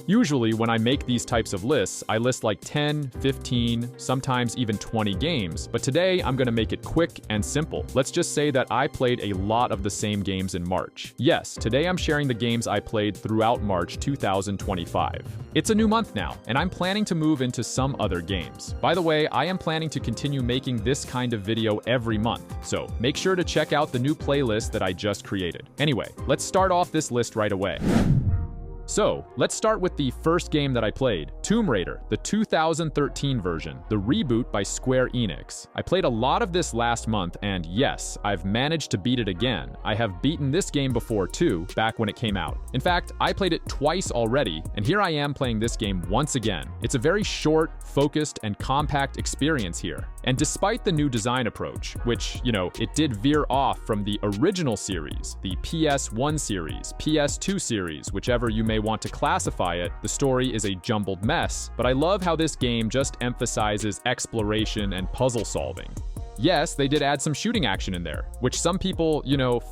Usually, when I make these types of lists, I list like 10, 15, sometimes even 20 games, but today I'm gonna make it quick and simple. Let's just say that I played a lot of the same games in March. Yes, today I'm sharing the games I played throughout March 2025. It's a new month now, and I'm planning to move into some other games. By the way, I am planning to continue making this kind of video every month, so make sure to check out the new playlist that I just created. Anyway, let's start off this list right away. So, let's start with the first game that I played, Tomb Raider, the 2013 version, the reboot by Square Enix. I played a lot of this last month, and yes, I've managed to beat it again. I have beaten this game before too, back when it came out. In fact, I played it twice already, and here I am playing this game once again. It's a very short, focused, and compact experience here. And despite the new design approach, which, it did veer off from the original series, the PS1 series, PS2 series, whichever you may want to classify it, the story is a jumbled mess, but I love how this game just emphasizes exploration and puzzle solving. Yes, they did add some shooting action in there, which some people,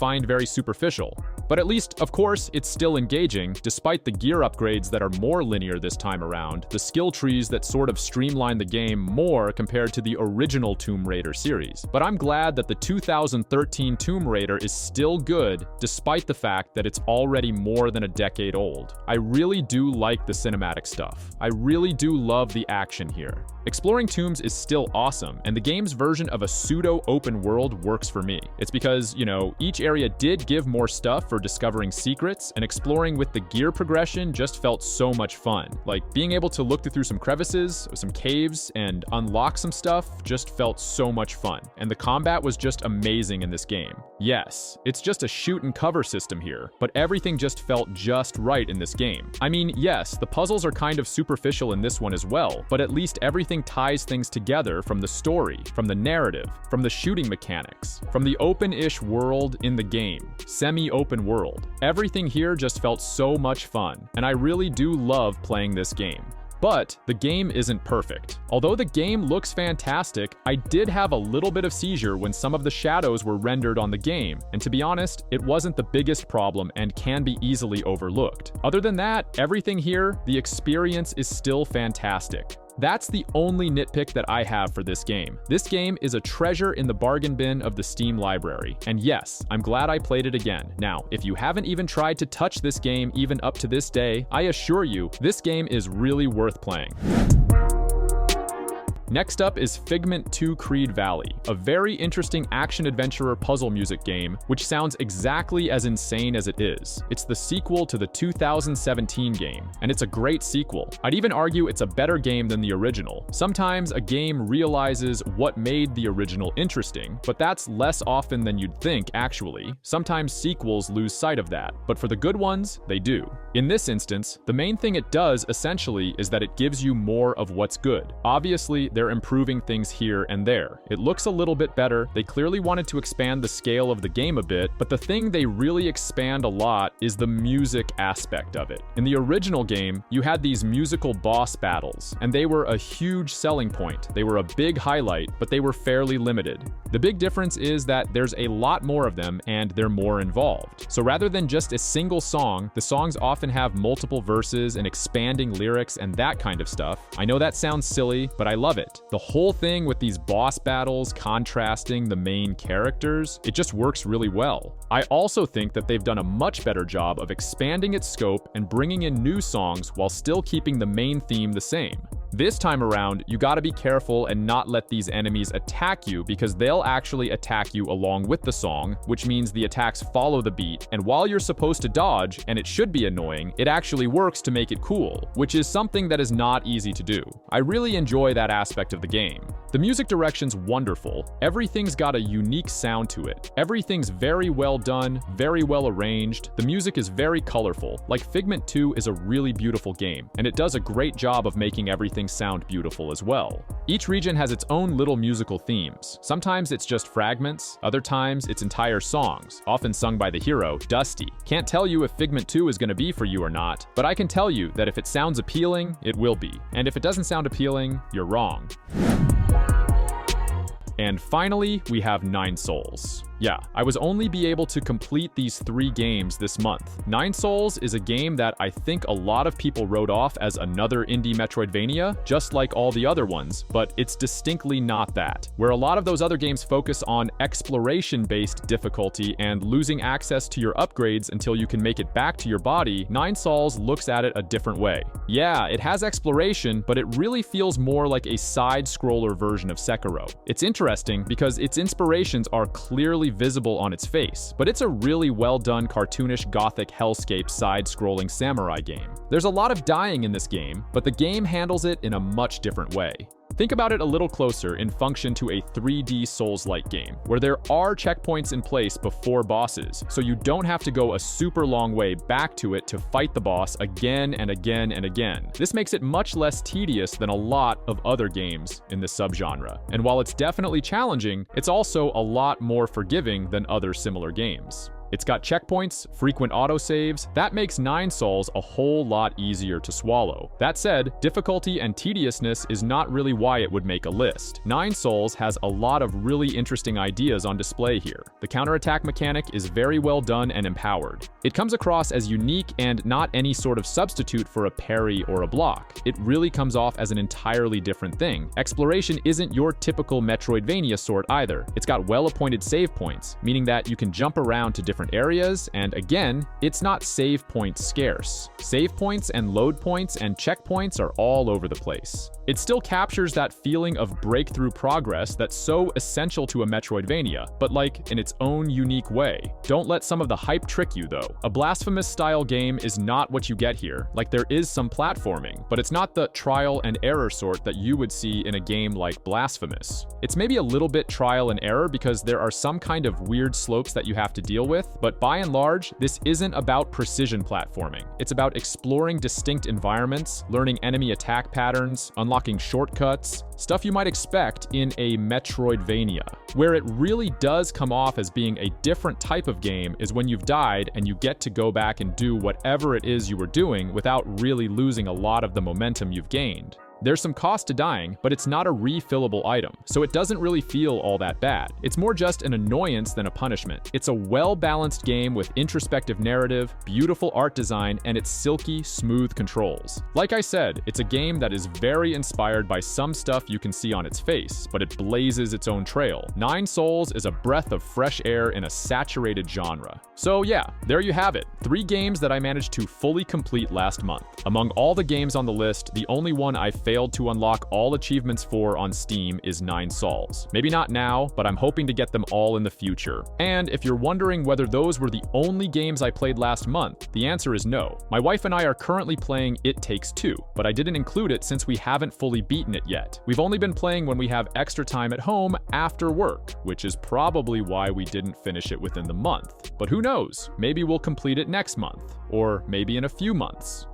find very superficial. But at least, of course, it's still engaging, despite the gear upgrades that are more linear this time around, the skill trees that sort of streamline the game more compared to the original Tomb Raider series. But I'm glad that the 2013 Tomb Raider is still good, despite the fact that it's already more than a decade old. I really do like the cinematic stuff. I really do love the action here. Exploring tombs is still awesome, and the game's version of a pseudo-open world works for me. It's because, each area did give more stuff for discovering secrets, and exploring with the gear progression just felt so much fun. Like, being able to look through some crevices, some caves, and unlock some stuff just felt so much fun. And the combat was just amazing in this game. Yes, it's just a shoot and cover system here, but everything just felt just right in this game. I mean, yes, the puzzles are kind of superficial in this one as well, but at least everything ties things together, from the story, from the narrative, from the shooting mechanics, from the open-ish world in the game, semi-open world. Everything here just felt so much fun, and I really do love playing this game. But the game isn't perfect. Although the game looks fantastic, I did have a little bit of seizure when some of the shadows were rendered on the game, and to be honest, it wasn't the biggest problem and can be easily overlooked. Other than that, everything here, the experience is still fantastic. That's the only nitpick that I have for this game. This game is a treasure in the bargain bin of the Steam library, and yes, I'm glad I played it again. Now, if you haven't even tried to touch this game even up to this day, I assure you, this game is really worth playing. Next up is Figment 2 Creed Valley, a very interesting action-adventurer puzzle music game, which sounds exactly as insane as it is. It's the sequel to the 2017 game, and it's a great sequel. I'd even argue it's a better game than the original. Sometimes a game realizes what made the original interesting, but that's less often than you'd think, actually. Sometimes sequels lose sight of that, but for the good ones, they do. In this instance, the main thing it does, essentially, is that it gives you more of what's good. Obviously, they're improving things here and there. It looks a little bit better. They clearly wanted to expand the scale of the game a bit, but the thing they really expand a lot is the music aspect of it. In the original game, you had these musical boss battles, and they were a huge selling point. They were a big highlight, but they were fairly limited. The big difference is that there's a lot more of them, and they're more involved. So rather than just a single song, the songs often have multiple verses and expanding lyrics and that kind of stuff. I know that sounds silly, but I love it. The whole thing with these boss battles contrasting the main characters, it just works really well. I also think that they've done a much better job of expanding its scope and bringing in new songs while still keeping the main theme the same. This time around, you gotta be careful and not let these enemies attack you, because they'll actually attack you along with the song, which means the attacks follow the beat, and while you're supposed to dodge, and it should be annoying, it actually works to make it cool, which is something that is not easy to do. I really enjoy that aspect of the game. The music direction's wonderful. Everything's got a unique sound to it. Everything's very well done, very well arranged. The music is very colorful. Like, Figment 2 is a really beautiful game, and it does a great job of making everything sound beautiful as well. Each region has its own little musical themes. Sometimes it's just fragments, other times it's entire songs, often sung by the hero, Dusty. Can't tell you if Figment 2 is gonna be for you or not, but I can tell you that if it sounds appealing, it will be. And if it doesn't sound appealing, you're wrong. And finally, we have Nine Souls. Yeah, I was only be able to complete these 3 games this month. Nine Souls is a game that I think a lot of people wrote off as another indie Metroidvania, just like all the other ones, but it's distinctly not that. Where a lot of those other games focus on exploration-based difficulty and losing access to your upgrades until you can make it back to your body, Nine Souls looks at it a different way. Yeah, it has exploration, but it really feels more like a side-scroller version of Sekiro. It's interesting because its inspirations are clearly visible on its face, but it's a really well-done cartoonish gothic hellscape side-scrolling samurai game. There's a lot of dying in this game, but the game handles it in a much different way. Think about it a little closer in function to a 3D Souls-like game, where there are checkpoints in place before bosses, so you don't have to go a super long way back to it to fight the boss again and again and again. This makes it much less tedious than a lot of other games in this subgenre. And while it's definitely challenging, it's also a lot more forgiving than other similar games. It's got checkpoints, frequent autosaves. That makes Nine Souls a whole lot easier to swallow. That said, difficulty and tediousness is not really why it would make a list. Nine Souls has a lot of really interesting ideas on display here. The counterattack mechanic is very well done and empowered. It comes across as unique and not any sort of substitute for a parry or a block. It really comes off as an entirely different thing. Exploration isn't your typical Metroidvania sort either. It's got well-appointed save points, meaning that you can jump around to different areas, and again, it's not save point scarce. Save points and load points and checkpoints are all over the place. It still captures that feeling of breakthrough progress that's so essential to a Metroidvania, but like in its own unique way. Don't let some of the hype trick you though. A Blasphemous-style game is not what you get here. Like, there is some platforming, but it's not the trial and error sort that you would see in a game like Blasphemous. It's maybe a little bit trial and error because there are some kind of weird slopes that you have to deal with, but by and large, this isn't about precision platforming. It's about exploring distinct environments, learning enemy attack patterns, unlocking shortcuts, stuff you might expect in a Metroidvania. Where it really does come off as being a different type of game is when you've died and you get to go back and do whatever it is you were doing without really losing a lot of the momentum you've gained. There's some cost to dying, but it's not a refillable item, so it doesn't really feel all that bad. It's more just an annoyance than a punishment. It's a well-balanced game with introspective narrative, beautiful art design, and its silky, smooth controls. Like I said, it's a game that is very inspired by some stuff you can see on its face, but it blazes its own trail. Nine Souls is a breath of fresh air in a saturated genre. So yeah, there you have it. 3 games that I managed to fully complete last month. Among all the games on the list, the only one I failed to unlock all achievements for on Steam is Nine Souls. Maybe not now, but I'm hoping to get them all in the future. And if you're wondering whether those were the only games I played last month, the answer is no. My wife and I are currently playing It Takes Two, but I didn't include it since we haven't fully beaten it yet. We've only been playing when we have extra time at home after work, which is probably why we didn't finish it within the month. But who knows? Maybe we'll complete it next month, or maybe in a few months.